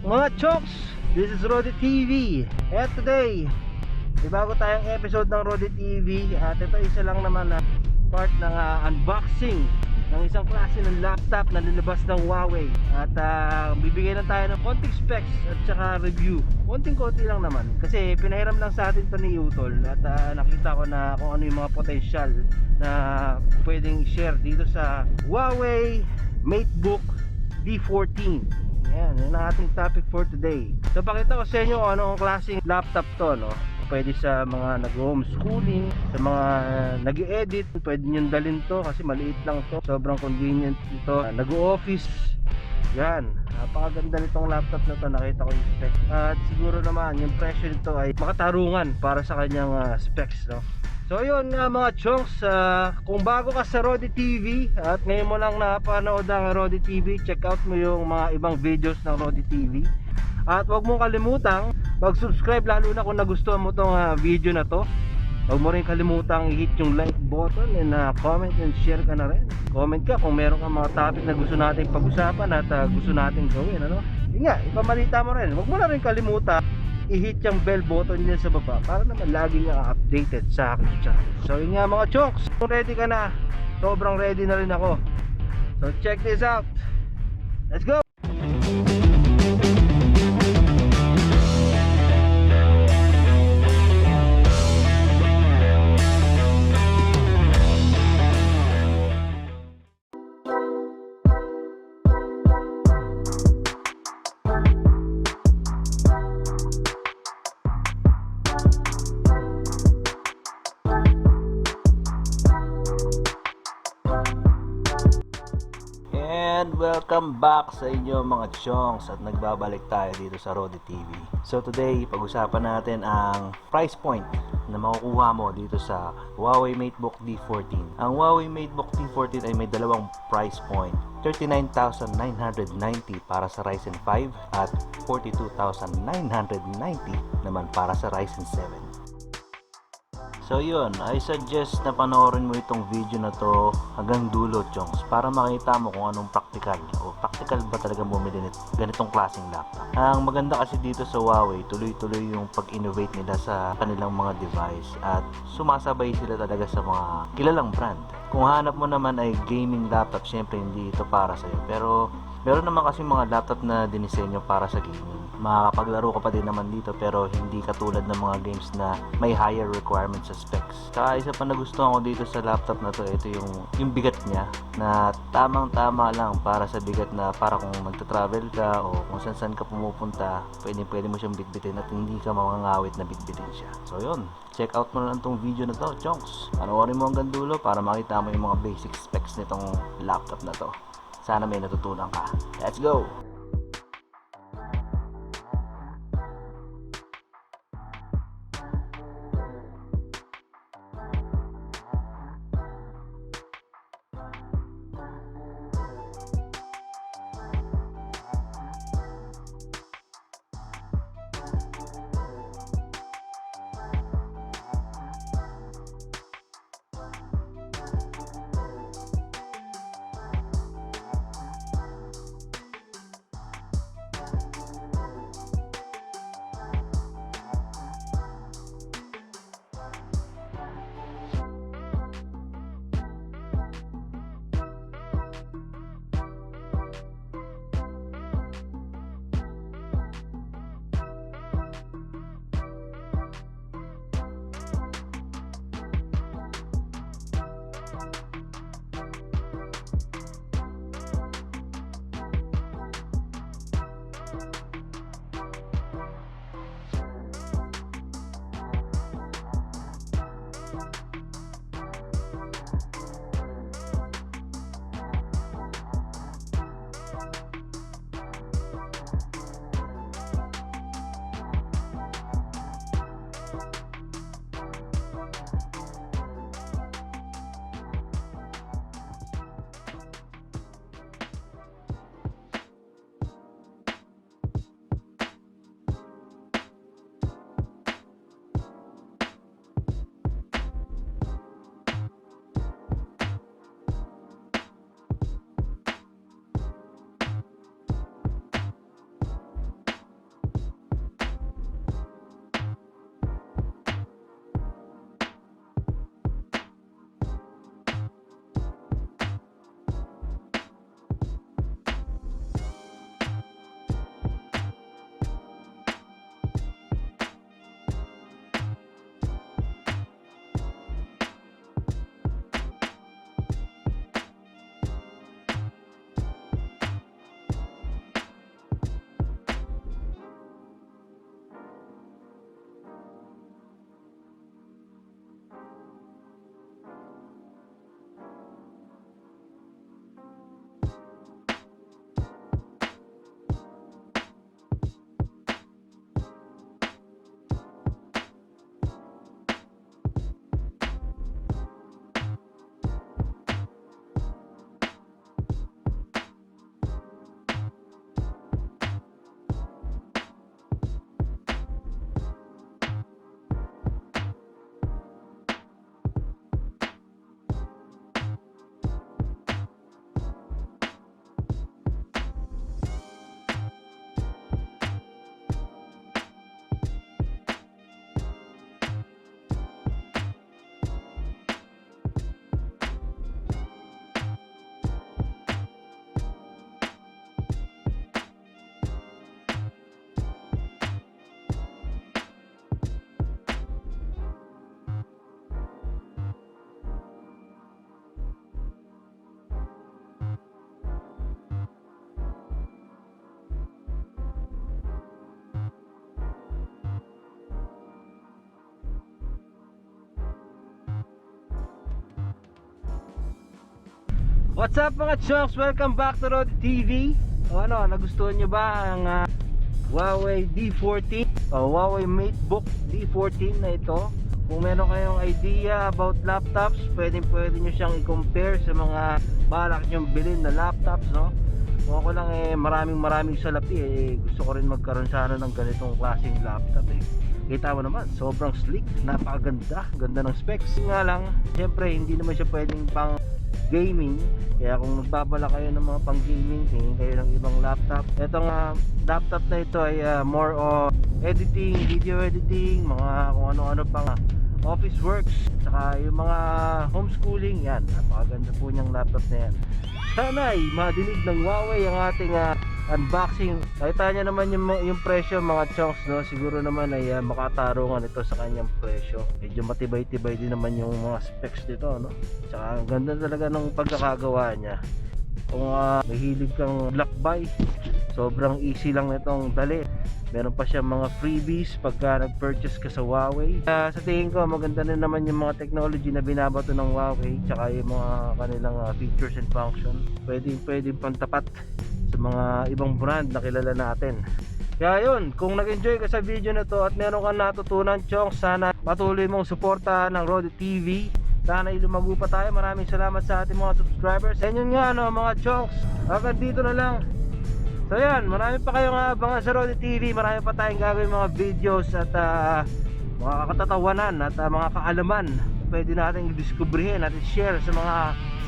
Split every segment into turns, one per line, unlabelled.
Mga chokes, this is Rodi TV. At today, may bago tayong episode ng Rodi TV. At ito isa lang naman na part ng unboxing ng isang klase ng laptop na nilabas ng Huawei. At bibigyan lang tayo ng konting specs at saka review. Konting-konti lang naman kasi pinahiram lang sa atin to ni Utol. At nakita ko na kung ano yung mga potential na pwedeng share dito sa Huawei MateBook D14. Yan ang ating topic for today. So pakita ko sa inyo anong klaseng laptop to, no? Pwede sa mga nag-homeschooling, sa mga nag-edit, pwede nyo dalhin to kasi maliit lang to. Sobrang convenient ito. Nag-office. Yan, napakaganda nitong laptop na to. Nakita ko yung specs. At siguro naman yung presyo nito ay makatarungan para sa kanyang specs, no? So yun nga mga chonks, kung bago ka sa Rodi TV at ngayon mo lang napanood ang Rodi TV, check out mo yung mga ibang videos ng Rodi TV. At huwag mong kalimutang mag-subscribe, lalo na kung nagustuhan mo tong video na to. Huwag mo rin kalimutang i-hit yung like button and comment and share ka na rin. Comment ka kung meron kang mga topic na gusto nating pag-usapan at gusto nating gawin, ano? Yun nga, ipamalita mo rin. Huwag mo na rin kalimutan i-hit yung bell button niya sa baba para naman lagi nga updated sa akin channel. So yun nga mga chokes, kung ready ka na, sobrang ready na rin ako. So check this out. Let's go! And welcome back sa inyo mga chongs, at nagbabalik tayo dito sa Rodi TV. So today, pag-usapan natin ang price point na makukuha mo dito sa Huawei MateBook D14. Ang Huawei MateBook D14 ay may dalawang price point, 39,990 para sa Ryzen 5 at 42,990 naman para sa Ryzen 7. So yun, I suggest na panoorin mo itong video na to hanggang dulo, chongs, para makita mo kung anong practical o practical ba talaga bumili nito ganitong klaseng laptop. Ang maganda kasi dito sa Huawei, tuloy-tuloy yung pag-innovate nila sa kanilang mga device at sumasabay sila talaga sa mga kilalang brand. Kung hanap mo naman ay gaming laptop, syempre hindi ito para sa'yo, pero meron naman kasi mga laptop na dinisenyo para sa gaming. Makakapaglaro ka pa din naman dito pero hindi katulad ng mga games na may higher requirements sa specs. Saka isa pa nagustuhan ko dito sa laptop na to, ito yung bigat niya na tamang-tama lang para sa bigat, na para kung magta-travel ka o kung saan ka pumupunta, pwede mo siyang bitbitin at hindi ka mangangawit na bitbitin siya. So yun, check out mo na lang tong video na to, chonks. Panoorin mo hanggang dulo para makita mo yung mga basic specs nitong laptop na to. Sana may natutunan ka. Let's go! What's up mga chunks? Welcome back to Rod TV. O ano, nagustuhan nyo ba ang Huawei D14 o Huawei MateBook D14 na ito? Kung meron kayong idea about laptops, pwede nyo siyang i-compare sa mga balak nyong bilhin na laptops, no? Kung ako lang maraming salapi gusto ko rin magkaroon sana ng ganitong klaseng laptop Kita mo naman, sobrang sleek, napakaganda, ganda ng specs. Nga lang, syempre hindi naman siya pwedeng pang gaming. Kaya kung magbabala kayo ng mga pang gaming, tingin kayo ng ibang laptop. Itong laptop na ito ay more on editing, video editing, mga kung ano-ano pang office works, saka yung mga homeschooling. Yan, napakaganda po niyang laptop na yan. Sana ay madinig ng Huawei ang ating unboxing. Nakita niya naman yung presyo mga chunks, no? Siguro naman ay makatarungan ito sa kanyang presyo. Medyo matibay-tibay din naman yung mga specs dito, no? Tsaka ang ganda talaga ng pagkakagawa niya. Kung mahilig kang lakbay, sobrang easy lang itong dali. Meron pa siya mga freebies pagka nag-purchase ka sa Huawei. Sa tingin ko maganda na naman yung mga technology na binabato ng Huawei, tsaka yung mga kanilang features and function. Pwede pantapat sa mga ibang brand na kilala natin. Kaya yun, kung nag-enjoy ka sa video na to at meron kang natutunan, chonks, sana patuloy mong suportahan ng Rod TV. Sana ilumago pa tayo. Maraming salamat sa ating mga subscribers. And yun nga, no, mga chonks, hanggang dito na lang. So yan, marami pa kayong abangan sa Rod TV. Marami pa tayong gagawin mga videos at mga katatawanan at mga kaalaman pwede natin i-discoveryhin at i-share sa mga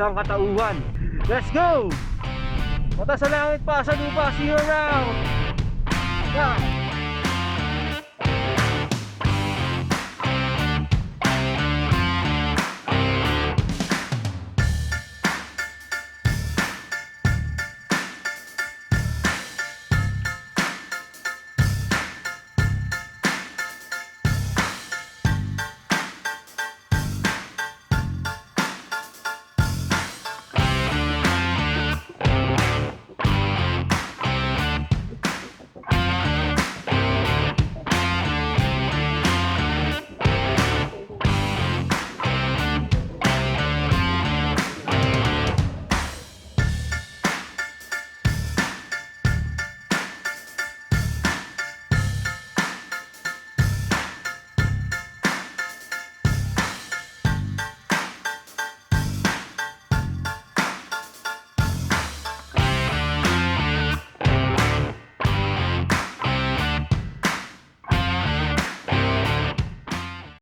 sangkatauhan. Let's go! Mata sa langit pa, sa lupa, see you around! Yeah.